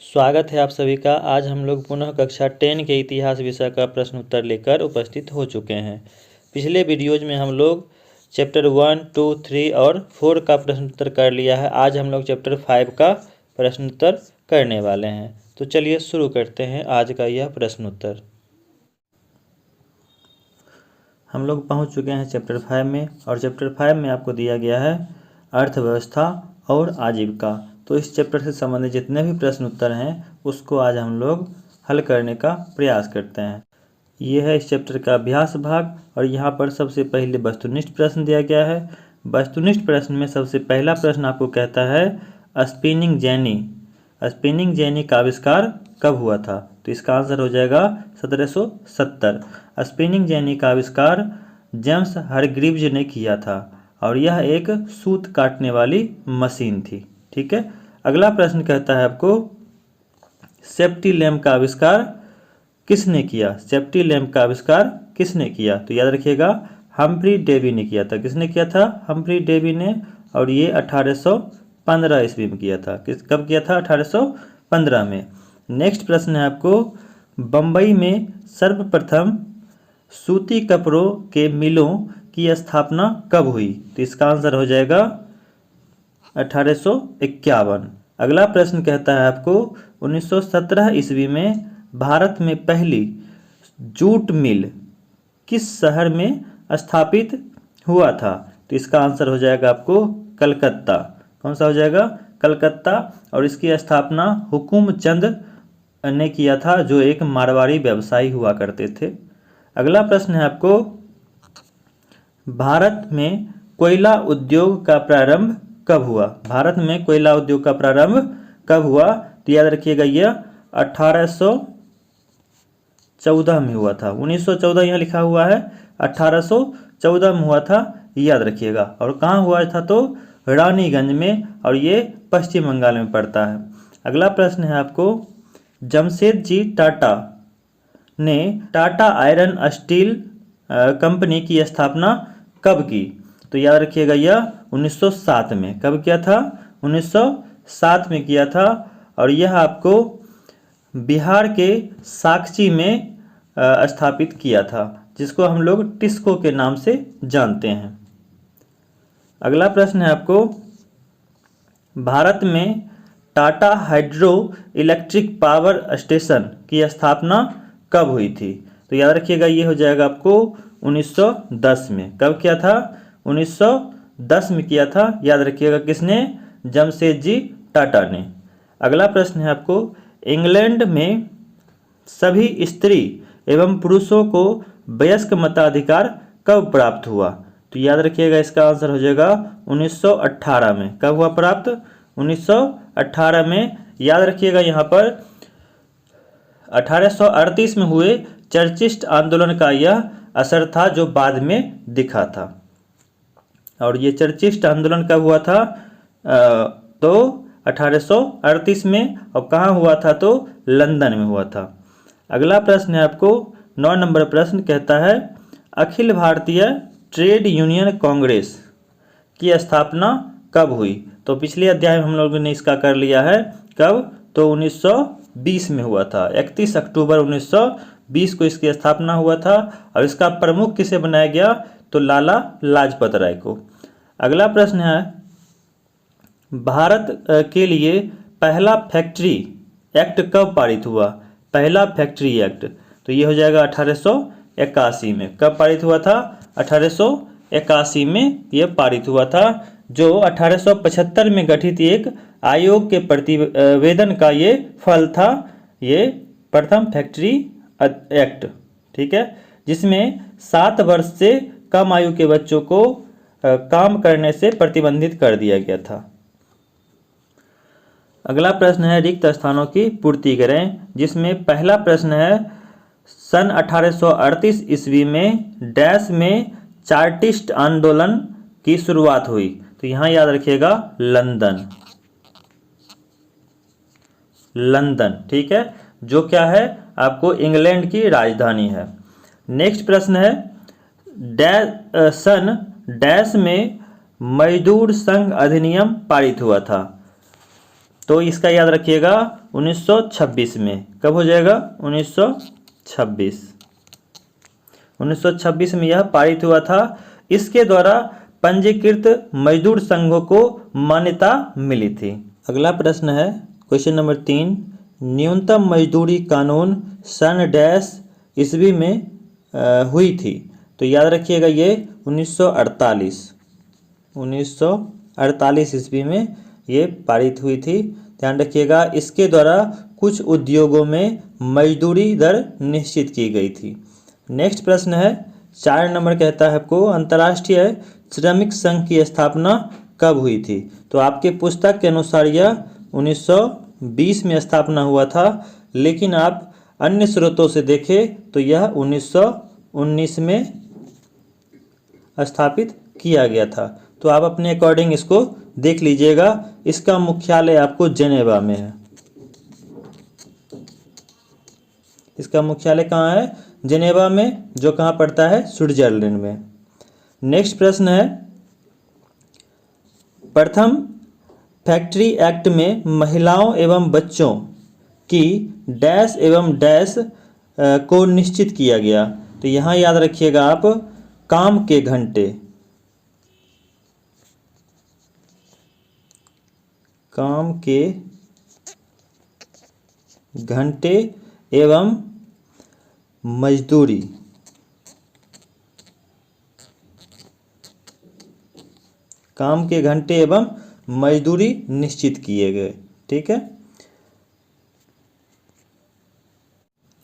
स्वागत है आप सभी का। आज हम लोग पुनः कक्षा 10 के इतिहास विषय का प्रश्न उत्तर लेकर उपस्थित हो चुके हैं। पिछले वीडियोज में हम लोग चैप्टर 1, 2, 3 और 4 का प्रश्न उत्तर कर लिया है। आज हम लोग चैप्टर 5 का प्रश्न उत्तर करने वाले हैं। तो चलिए शुरू करते हैं आज का यह प्रश्न उत्तर। हम लोग पहुंच चुके हैं चैप्टर 5 में, और चैप्टर 5 में आपको दिया गया है अर्थव्यवस्था और आजीविका। तो इस चैप्टर से संबंधित जितने भी प्रश्न उत्तर हैं उसको आज हम लोग हल करने का प्रयास करते हैं। ये है इस चैप्टर का अभ्यास भाग, और यहाँ पर सबसे पहले वस्तुनिष्ठ प्रश्न दिया गया है। वस्तुनिष्ठ प्रश्न में सबसे पहला प्रश्न आपको कहता है स्पिनिंग जेनी का आविष्कार कब हुआ था? तो इसका आंसर हो जाएगा 1770। स्पिनिंग जेनी का आविष्कार जेम्स हारग्रीव्ज ने किया था, और यह एक सूत काटने वाली मशीन थी। ठीक है। अगला प्रश्न कहता है आपको सेफ्टी लैम्प का आविष्कार किसने किया? सेफ्टी लैम्प का आविष्कार किसने किया? तो याद रखिएगा हम्फ्री डेवी ने किया था। किसने किया था? हम्फ्री डेवी ने, और ये 1815 ईस्वी में किया था। कब किया था? 1815 में। नेक्स्ट प्रश्न है आपको बम्बई में सर्वप्रथम सूती कपड़ों के मिलों की स्थापना कब हुई? तो इसका आंसर हो जाएगा 1851। अगला प्रश्न कहता है आपको 1917 ईस्वी में भारत में पहली जूट मिल किस शहर में स्थापित हुआ था? तो इसका आंसर हो जाएगा आपको कलकत्ता। कौन सा हो जाएगा? कलकत्ता। और इसकी स्थापना हुकुम चंद ने किया था, जो एक मारवाड़ी व्यवसायी हुआ करते थे। अगला प्रश्न है आपको भारत में कोयला उद्योग का प्रारंभ कब हुआ? भारत में कोयला उद्योग का प्रारंभ कब हुआ? तो याद रखिएगा यह 1814 में हुआ था। 1914 यहाँ लिखा हुआ है, 1814 में हुआ था, याद रखिएगा। और कहाँ हुआ था? तो रानीगंज में, और ये पश्चिम बंगाल में पड़ता है। अगला प्रश्न है आपको जमशेदजी टाटा ने टाटा आयरन स्टील कंपनी की स्थापना कब की? तो याद रखिएगा यह 1907 में। कब किया था? 1907 में किया था, और यह आपको बिहार के साकची में स्थापित किया था, जिसको हम लोग टिस्को के नाम से जानते हैं। अगला प्रश्न है आपको भारत में Tata hydro electric power station की स्थापना कब हुई थी? तो याद रखिएगा ये हो जाएगा आपको 1910 में। कब किया था? 1910 में किया था, याद रखिएगा। किसने? जमशेदजी टाटा ने। अगला प्रश्न है आपको इंग्लैंड में सभी स्त्री एवं पुरुषों को वयस्क मताधिकार कब प्राप्त हुआ? तो याद रखिएगा इसका आंसर हो जाएगा 1918 में। कब हुआ प्राप्त? 1918 में। याद रखिएगा यहाँ पर 1838 में हुए चर्चिस्ट आंदोलन का यह असर था, जो बाद में दिखा था। और ये चर्चिस्ट आंदोलन कब हुआ था? तो 1838 में। और कहाँ हुआ था? तो लंदन में हुआ था। अगला प्रश्न है आपको 9 नंबर प्रश्न कहता है अखिल भारतीय ट्रेड यूनियन कांग्रेस की स्थापना कब हुई? तो पिछले अध्याय में हम लोगों ने इसका कर लिया है। कब? तो 1920 में हुआ था। 31 अक्टूबर 1920 को इसकी स्थापना हुआ था, और इसका प्रमुख किसे बनाया गया? तो लाला लाजपत राय को। अगला प्रश्न है भारत के लिए पहला फैक्ट्री एक्ट कब पारित हुआ? पहला फैक्ट्री एक्ट, तो ये हो जाएगा 1881 में। कब पारित हुआ था? 1881 में यह पारित हुआ था, जो 1875 में गठित एक आयोग के प्रतिवेदन का ये फल था, ये प्रथम फैक्ट्री एक्ट। ठीक है, जिसमें 7 वर्ष से कम आयु के बच्चों को काम करने से प्रतिबंधित कर दिया गया था। अगला प्रश्न है रिक्त स्थानों की पूर्ति करें, जिसमें पहला प्रश्न है सन 1838 ईस्वी में डैश में चार्टिस्ट आंदोलन की शुरुआत हुई? तो यहाँ याद रखिएगा लंदन। ठीक है, जो क्या है आपको इंग्लैंड की राजधानी है। नेक्स्ट प्रश्न है सन डैश में मजदूर संघ अधिनियम पारित हुआ था? तो इसका याद रखिएगा 1926 में। कब हो जाएगा? 1926। 1926 में यह पारित हुआ था। इसके द्वारा पंजीकृत मजदूर संघों को मान्यता मिली थी। अगला प्रश्न है क्वेश्चन नंबर 3, न्यूनतम मजदूरी कानून सन डैश ईस्वी में हुई थी? तो याद रखिएगा ये 1948 ईस्वी में ये पारित हुई थी। ध्यान रखिएगा, इसके द्वारा कुछ उद्योगों में मजदूरी दर निश्चित की गई थी। नेक्स्ट प्रश्न है 4 नंबर, कहता है आपको अंतर्राष्ट्रीय श्रमिक संघ की स्थापना कब हुई थी? तो आपके पुस्तक के अनुसार यह 1920 में स्थापना हुआ था, लेकिन आप अन्य स्रोतों से देखें तो यह 1919 में स्थापित किया गया था। तो आप अपने अकॉर्डिंग इसको देख लीजिएगा। इसका मुख्यालय आपको जेनेवा में है। इसका मुख्यालय कहाँ है? जेनेवा में, जो कहाँ पड़ता है? स्विट्जरलैंड में। नेक्स्ट प्रश्न है, प्रथम फैक्ट्री एक्ट में महिलाओं एवं बच्चों की डैश एवं डैश को निश्चित किया गया? तो यहाँ याद रखिएगा आप काम के घंटे, काम के घंटे एवं मजदूरी, काम के घंटे एवं मजदूरी निश्चित किए गए। ठीक है।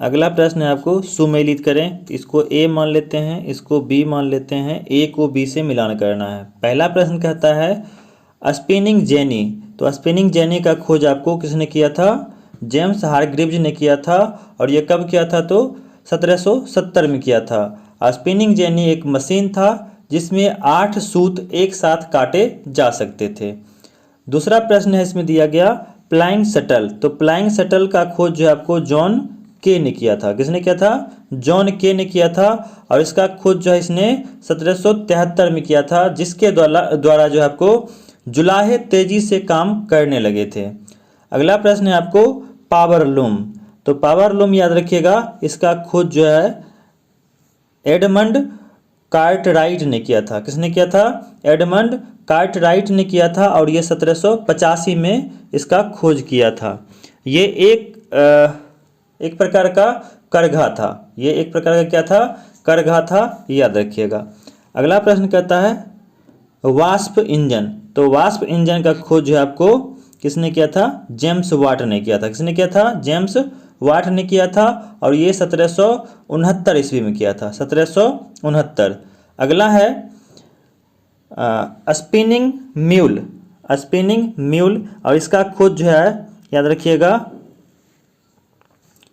अगला प्रश्न है आपको सुमेलित करें। इसको ए मान लेते हैं, इसको बी मान लेते हैं, ए को बी से मिलान करना है। पहला प्रश्न कहता है स्पिनिंग जेनी। तो स्पिनिंग जेनी का खोज आपको किसने किया था? जेम्स हारग्रीव्स ने किया था। और ये कब किया था? तो 1770 में किया था। स्पिनिंग जेनी एक मशीन था जिसमें 8 सूत एक साथ काटे जा सकते थे। दूसरा प्रश्न है इसमें दिया गया फ्लाइंग शटल। तो फ्लाइंग शटल का खोज जो है आपको जॉन के ने किया था। किसने किया था? जॉन के ने किया था। और इसका खोज जो है इसने 1773 में किया था, जिसके द्वारा जो है आपको जुलाहे तेजी से काम करने लगे थे। अगला प्रश्न है आपको पावर लूम। तो पावर लूम याद रखिएगा, इसका खोज जो है एडमंड कार्टराइट ने किया था। किसने किया था? एडमंड कार्टराइट ने किया था। और ये 1785 में इसका खोज किया था। ये एक प्रकार का करघा था। ये एक प्रकार का क्या था? करघा था, याद रखिएगा। अगला प्रश्न कहता है वाष्प इंजन। तो वाष्प इंजन का खोज जो है आपको किसने किया था? जेम्स वाट ने किया था। किसने किया था? जेम्स वाट ने किया था। और ये 1769 ईस्वी में किया था, 1769। अगला है स्पिनिंग म्यूल। स्पिनिंग म्यूल, और इसका खोज जो है याद रखिएगा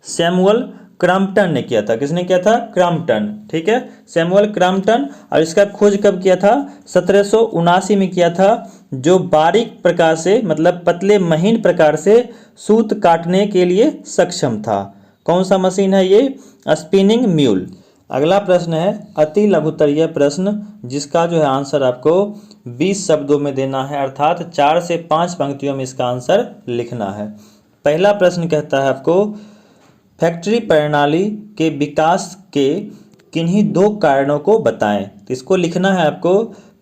सैमुअल क्रॉम्पटन ने किया था। किसने किया था? क्रॉम्पटन। ठीक है, सैमुअल क्रॉम्पटन। और इसका खोज कब किया था? 1779 में किया था, जो बारीक प्रकार से, मतलब पतले महीन प्रकार से सूत काटने के लिए सक्षम था। कौन सा मशीन है ये? Spinning mule. अगला प्रश्न है अति लघुत्तरीय प्रश्न, जिसका जो है आंसर आपको 20 शब्दों में देना है, अर्थात 4 से 5 पंक्तियों में इसका आंसर लिखना है। पहला प्रश्न कहता है आपको फैक्ट्री प्रणाली के विकास के किन्हीं 2 कारणों को बताएं। तो इसको लिखना है आपको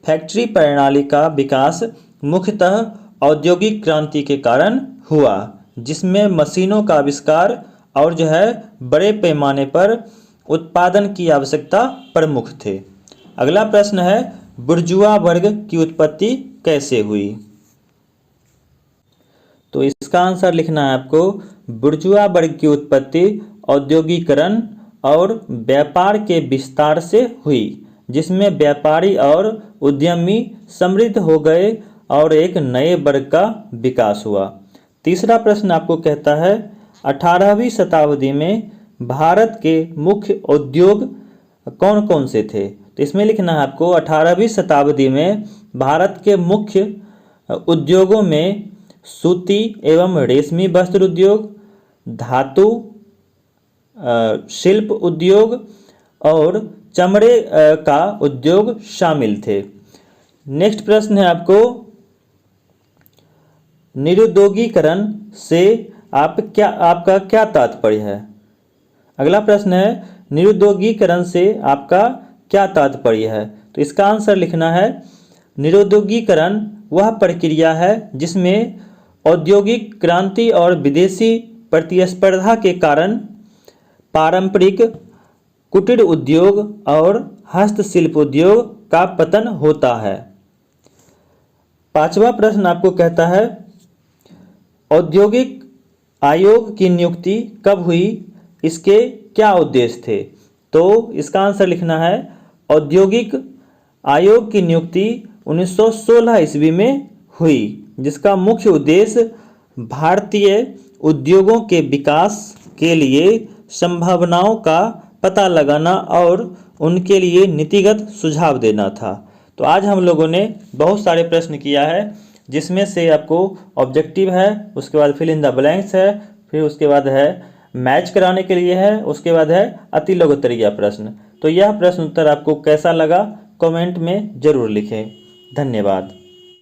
फैक्ट्री प्रणाली का विकास मुख्यतः औद्योगिक क्रांति के कारण हुआ, जिसमें मशीनों का आविष्कार और जो है बड़े पैमाने पर उत्पादन की आवश्यकता प्रमुख थे। अगला प्रश्न है बुर्जुआ वर्ग की उत्पत्ति कैसे हुई? तो इसका आंसर लिखना है आपको बुर्जुआ वर्ग की उत्पत्ति औद्योगिकरण और व्यापार के विस्तार से हुई, जिसमें व्यापारी और उद्यमी समृद्ध हो गए और एक नए वर्ग का विकास हुआ। तीसरा प्रश्न आपको कहता है 18वीं शताब्दी में भारत के मुख्य उद्योग कौन कौन से थे? तो इसमें लिखना है आपको 18वीं शताब्दी में भारत के मुख्य उद्योगों में सूती एवं रेशमी वस्त्र उद्योग, धातु शिल्प उद्योग और चमड़े का उद्योग शामिल थे। नेक्स्ट प्रश्न है आपको निरुद्योगीकरण से आपका क्या तात्पर्य है। अगला प्रश्न है निरुद्योगीकरण से आपका क्या तात्पर्य है। तो इसका आंसर लिखना है निरुद्योगीकरण वह प्रक्रिया है जिसमें औद्योगिक क्रांति और विदेशी प्रतिस्पर्धा के कारण पारंपरिक कुटीर उद्योग और हस्तशिल्प उद्योग का पतन होता है। पांचवा प्रश्न आपको कहता है औद्योगिक आयोग की नियुक्ति कब हुई, इसके क्या उद्देश्य थे। तो इसका आंसर लिखना है औद्योगिक आयोग की नियुक्ति 1916 ईस्वी में हुई, जिसका मुख्य उद्देश्य भारतीय उद्योगों के विकास के लिए संभावनाओं का पता लगाना और उनके लिए नीतिगत सुझाव देना था। तो आज हम लोगों ने बहुत सारे प्रश्न किया है, जिसमें से आपको ऑब्जेक्टिव है, उसके बाद फिल इन द ब्लैंक्स है, फिर उसके बाद है मैच कराने के लिए है, उसके बाद है अति लघुत्तरीय प्रश्न। तो यह प्रश्न उत्तर आपको कैसा लगा कमेंट में ज़रूर लिखें। धन्यवाद।